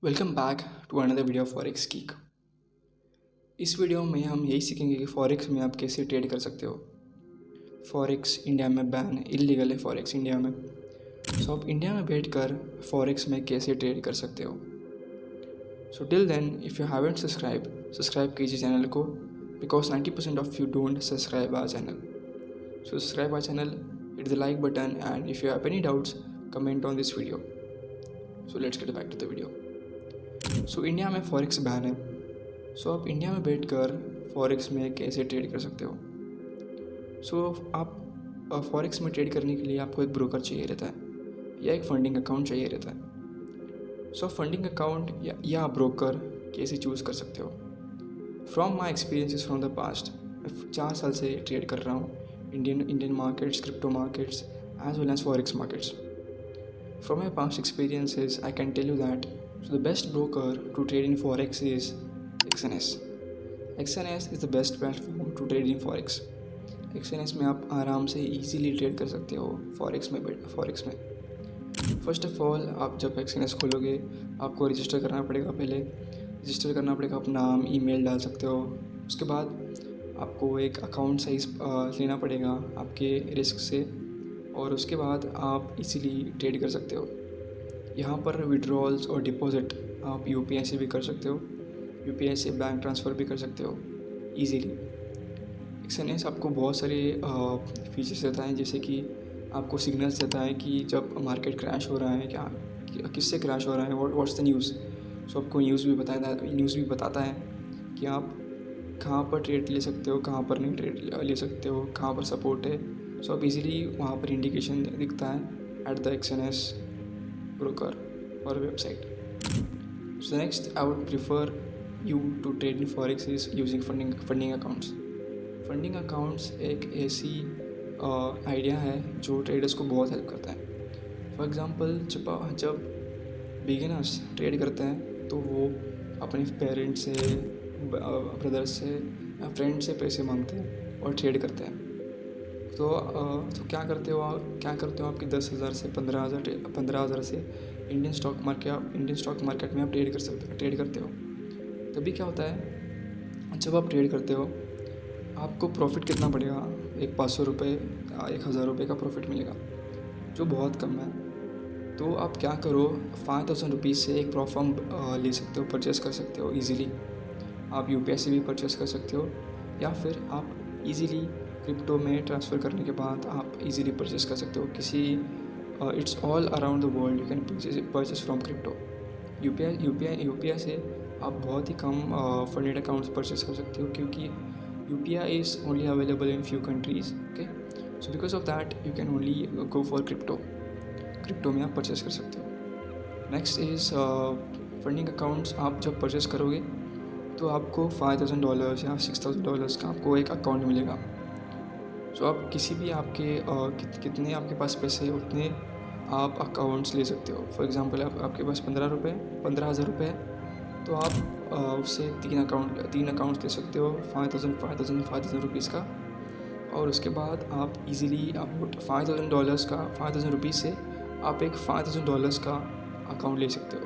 Welcome back to another video of forex कीक। इस video में हम यही सीखेंगे कि फॉरेक्स में आप कैसे ट्रेड कर सकते हो। फॉरेक्स इंडिया में बैन है, इलीगल है फॉरेक्स इंडिया में। सो आप इंडिया में बैठकर फॉरेक्स में कैसे ट्रेड कर सकते हो। So till then if you haven't subscribe कीजिए चैनल को, because 90% of you don't subscribe our channel. So subscribe our channel, hit the like button, and if you have any doubts comment on this video. So let's get back to the video. So India में forex ban है। So आप India में बैठकर forex में कैसे trade कर सकते हो। सो आप फॉरेक्स में ट्रेड करने के लिए आपको एक ब्रोकर चाहिए रहता है या एक फंडिंग अकाउंट चाहिए रहता है। सो फंडिंग अकाउंट या ब्रोकर कैसे चूज़ कर सकते हो। From my experiences from the past, मैं 4 साल से ट्रेड कर रहा हूँ Indian markets, crypto markets as well as forex markets. From my past experiences, I can tell you that the best broker to trade in Forex is XNS. XNS is the best platform to trade in Forex. XNS में आप आराम से easily trade कर सकते हो Forex में। First of all, आप जब XNS खोलोगे आपको रजिस्टर करना पड़ेगा। अपना नाम, ईमेल डाल सकते हो। उसके बाद आपको एक अकाउंट साइज़ लेना पड़ेगा आपके रिस्क से, और उसके बाद आप इजीली ट्रेड कर सकते हो। यहाँ पर विड्रॉल्स और डिपॉजिट आप यूपीआई से भी कर सकते हो, यूपीआई से बैंक ट्रांसफ़र भी कर सकते हो इजीली। एक्सएनएस आपको बहुत सारे फीचर्स देता है, जैसे कि आपको सिग्नल्स देता है कि जब मार्केट क्रैश हो रहा है, किससे क्रैश हो रहा है, व्हाट्स द न्यूज़। सो आपको न्यूज़ भी बताता है कि आप कहाँ पर ट्रेड ले सकते हो, कहाँ पर नहीं ट्रेड ले सकते हो, कहाँ पर सपोर्ट है। सो आप इजीली वहाँ पर इंडिकेशन दिखता है at the XNS broker or website. So next, I would prefer you to trade in forex is using funding accounts. Funding accounts एक ऐसी आइडिया है जो ट्रेडर्स को बहुत हेल्प करता है। फॉर एग्ज़ाम्पल, जब बिगिनर्स ट्रेड करते हैं तो वो अपने पेरेंट्स से, ब्रदर्स से या फ्रेंड से पैसे मांगते हैं और ट्रेड करते हैं। तो क्या करते हो आपकी 10,000 से 15,000 से इंडियन स्टॉक मार्केट में आप ट्रेड करते हो। तभी क्या होता है, जब आप ट्रेड करते हो आपको प्रॉफिट कितना पड़ेगा, एक 500 रुपये, 1,000 रुपये का प्रॉफिट मिलेगा, जो बहुत कम है। तो आप क्या करो, 5,000 रुपीज़ से एक प्रोफार्म ले सकते हो, परचेस कर सकते हो ईज़िली। आप यूपीआई से भी परचेस कर सकते हो, या फिर आप ईज़िली क्रिप्टो में ट्रांसफ़र करने के बाद आप इजीली परचेस कर सकते हो। It's all around the world you can purchase from crypto. UPI से आप बहुत ही कम फंडेड अकाउंट्स परचेस कर सकते हो, क्योंकि UPI is only available in few countries. Okay, so because of that you can only go for crypto में आप purchase कर सकते हो। Next is funding accounts. आप जब परचेस करोगे तो आपको $5,000 या $6,000 का आपको एक अकाउंट मिलेगा। सो आप किसी भी कितने आपके पास पैसे हैं उतने आप अकाउंट्स ले सकते हो। फॉर एग्ज़ाम्पल, आपके पास 15,000 रुपये है, तो आप उससे 3 अकाउंट्स ले सकते हो, 5,000 रुपीज़ का। और उसके बाद आप इजीली आप $5,000 रुपीज़ से आप एक $5,000 का अकाउंट ले सकते हो।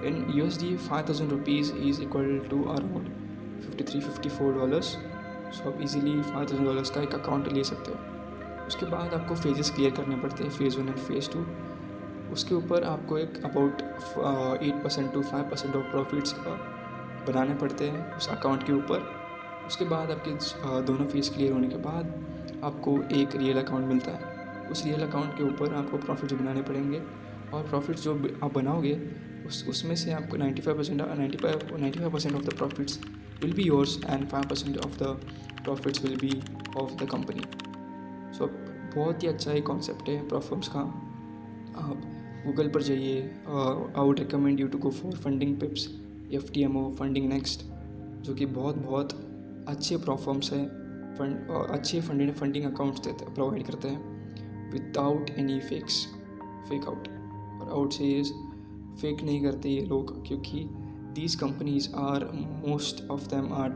In USD 5,000 rupees is equal to around $53-54। So आप इजीली $5,000 का एक अकाउंट ले सकते हो। उसके बाद आपको फेजेस क्लियर करने पड़ते हैं, फेज़ 1 एंड फेज़ 2। उसके ऊपर आपको एक अबाउट 8% to 5% ऑफ प्रॉफिट्स बनाने पड़ते हैं उस अकाउंट के ऊपर। उसके बाद आपके दोनों फेज़ क्लियर होने के बाद आपको एक रियल अकाउंट मिलता है। उस रियल अकाउंट के ऊपर आपको प्रॉफिट्स बनाने पड़ेंगे, और प्रॉफिट्स जो आप बनाओगे उसमें से आपको 95% of the profits will be yours and 5% of the profits will be of the company. So बहुत ही अच्छा एक कॉन्सेप्ट है प्रोफर्म्स का। आप गूगल पर जाइए, I would recommend you to go for funding pips, FTMO, funding next, जो कि बहुत अच्छे प्रोफर्म्स हैं, अच्छे फंडिंग अकाउंट्स प्रोवाइड करते हैं विदाउट एनी फेक आउट। और आउट से फेक नहीं करते ये लोग, क्योंकि these companies are, most of them are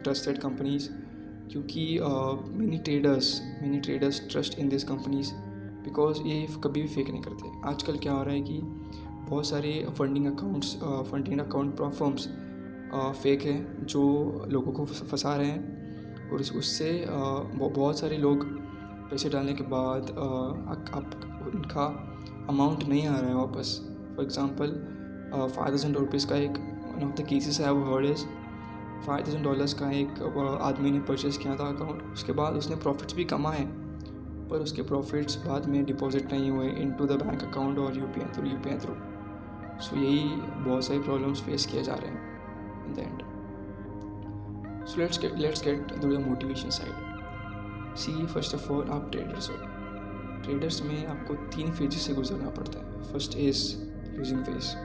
trusted companies, क्योंकि many traders trust in these companies because ये कभी भी फेक नहीं करते। आजकल क्या हो रहा है कि बहुत सारे फंडिंग अकाउंट फर्म्स फेक हैं जो लोगों को फंसा रहे हैं, और उससे बहुत सारे लोग पैसे डालने के बाद अब उनका अमाउंट नहीं आ रहा है वापस। फॉर एग्ज़ाम्पल $5,000 का एक one of the cases I have heard is $5,000 का एक आदमी ने परचेज़ किया था अकाउंट। उसके बाद उसने प्रॉफिट्स भी कमाए, पर उसके प्रॉफिट्स बाद में डिपॉजिट नहीं हुए इनटू द बैंक अकाउंट और यूपीआई थ्रू। सो यही बहुत सारी प्रॉब्लम्स फेस किए जा रहे हैं in the end. So let's get to the motivation side. See first of all आप ट्रेडर्स हो। ट्रेडर्स में आपको 3 फेजेस से गुजरना पड़ता है। First is losing phase.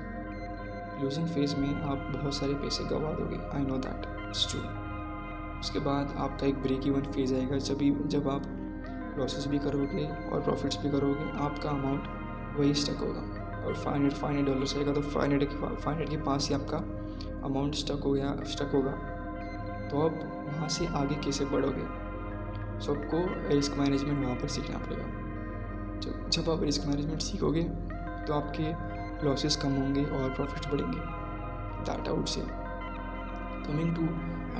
Losing phase में आप बहुत सारे पैसे गंवा दोगे, I know that, it's true. उसके बाद आपका एक ब्रेक इवन फेज आएगा, जब आप लॉसेस भी करोगे और प्रॉफिट्स भी करोगे, आपका अमाउंट वही स्टक होगा। और $500 आएगा तो 500 के पास ही आपका अमाउंट स्टक होगा। तो अब वहाँ से आगे कैसे बढ़ोगे? सो आपको रिस्क मैनेजमेंट वहाँ पर सीखना पड़ेगा। जब आप रिस्क मैनेजमेंट सीखोगे तो आपके लॉसेस कम होंगे और प्रॉफिट्स बढ़ेंगे। That I would say. Coming to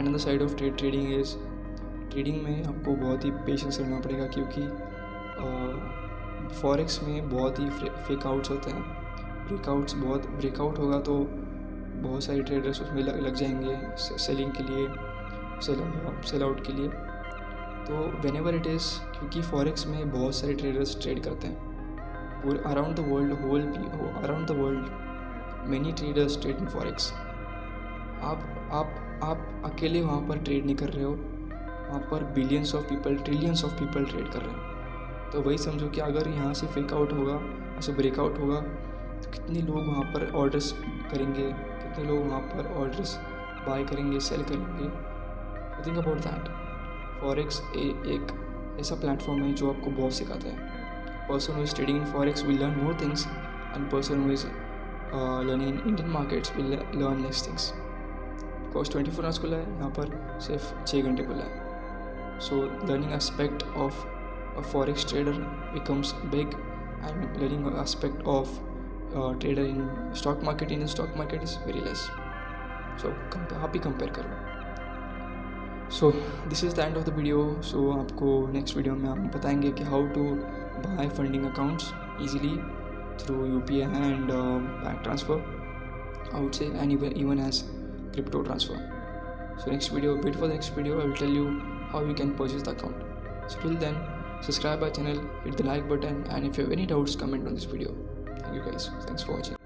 another side of trading में आपको बहुत ही पेशेंस रखना पड़ेगा, क्योंकि फॉरेक्स में बहुत ही फेक आउट्स होते हैं। ब्रेकआउट होगा तो बहुत सारे ट्रेडर्स उसमें लग जाएंगे सेलिंग के लिए, सेल आउट के लिए। तो व्हेनेवर इट इज़, क्योंकि फॉरेक्स में बहुत सारे ट्रेडर्स ट्रेड करते हैं पूरे around the world many traders trade in forex. आप अकेले वहाँ पर ट्रेड नहीं कर रहे हो, वहाँ पर ट्रिलियंस ऑफ पीपल ट्रेड कर रहे हैं। तो वही समझो कि अगर यहाँ से फेक आउट होगा, ऐसे ब्रेकआउट होगा, तो कितने लोग वहाँ पर ऑर्डर्स करेंगे, कितने लोग वहाँ पर ऑर्डर्स बाय करेंगे, सेल करेंगे। Think about that. फॉरेक्स एक ऐसा प्लेटफॉर्म है जो आपको बहुत सिखाता है। Person who is trading in forex will learn more things, and person who is learning in Indian markets will learn less things. Because 24 hours खुला है, यहाँ पर सिर्फ 6 घंटे खुला है। So learning aspect of a forex trader becomes big, and learning aspect of trader in stock market is very less. So आप ही compare करो। So this is the end of the video. So आपको next video में हम बताएंगे कि how to buy funding accounts easily through UPI and bank transfer, I would say, and even as crypto transfer. So wait for the next video. I will tell you how you can purchase the account. So till then, subscribe our channel, hit the like button, and if you have any doubts, comment on this video. Thank you guys. Thanks for watching.